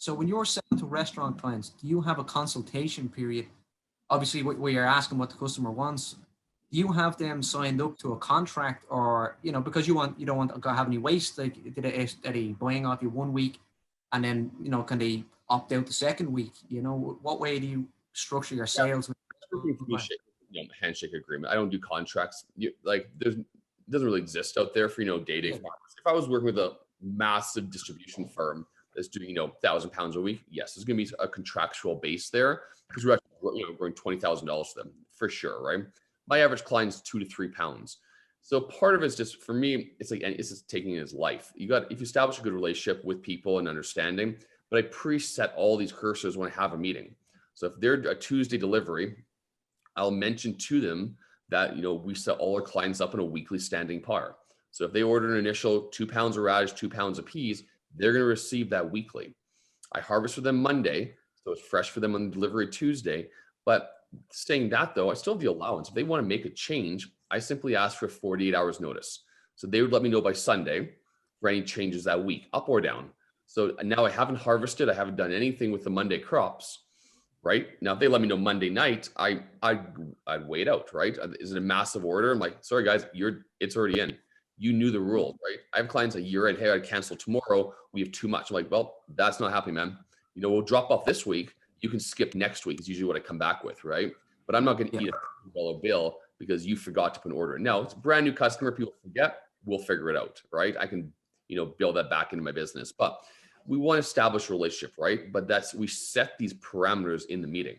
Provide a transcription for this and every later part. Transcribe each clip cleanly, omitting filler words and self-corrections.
So when you're selling to restaurant clients, do you have a consultation period? Obviously, where you're asking what the customer wants. Do you have them signed up to a contract, or because you don't want to have any waste? Like, are they buying off you 1 week, and then can they opt out the second week? What way do you structure your sales? Handshake agreement. I don't do contracts. It doesn't really exist out there for day-to-day farmers. If I was working with a massive distribution firm that's doing 1,000 pounds a week, yes, there's going to be a contractual base there, because we're actually growing $20,000 for them for sure, right? My average client's 2 to 3 pounds. So part of it's just, for me, it's just taking his life. If you establish a good relationship with people and understanding, but I preset all these cursors when I have a meeting. So if they're a Tuesday delivery, I'll mention to them that, we set all our clients up in a weekly standing par. So if they order an initial 2 pounds of radish, 2 pounds of peas, they're going to receive that weekly. I harvest for them Monday, so it's fresh for them on delivery Tuesday. But saying that, though, I still have the allowance. If they want to make a change, I simply ask for 48 hours notice. So they would let me know by Sunday for any changes that week, up or down. So now I haven't harvested. I haven't done anything with the Monday crops, right? Now, if they let me know Monday night, I'd wait out, right? Is it a massive order? I'm like, sorry, guys, it's already in. You knew the rules, right? I have clients a year in, hey, I'd cancel tomorrow. We have too much. I'm like, well, that's not happening, man. We'll drop off this week. You can skip next week is usually what I come back with, right? But I'm not going to eat a $1 bill because you forgot to put an order in. Now, it's a brand new customer. People forget. We'll figure it out, right? I can, build that back into my business. But we want to establish a relationship, right? But we set these parameters in the meeting.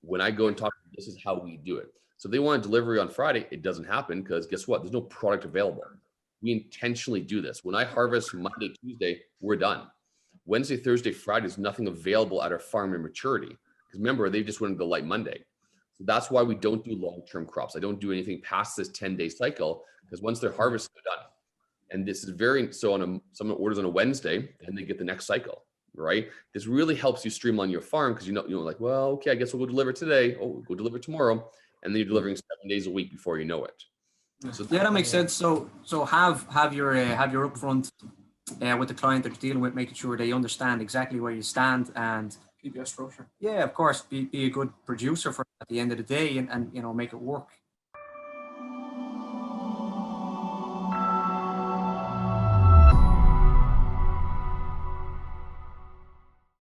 When I go and talk, this is how we do it. So if they want a delivery on Friday, it doesn't happen because guess what? There's no product available. We intentionally do this. When I harvest Monday, Tuesday, we're done. Wednesday, Thursday, Friday, there's nothing available at our farm in maturity. Because remember, they just went into light Monday. So that's why we don't do long-term crops. I don't do anything past this 10-day cycle, because once they're harvested, they're done. And this is someone orders on a Wednesday, and they get the next cycle, right? This really helps you streamline your farm, because like, well, okay, I guess we'll go deliver today. Oh, we'll go deliver tomorrow. And then you're delivering 7 days a week before you know it. So that makes sense. So have your upfront with the client that you're dealing with, making sure they understand exactly where you stand, and keep your structure. Yeah, of course, be a good producer for at the end of the day, and make it work.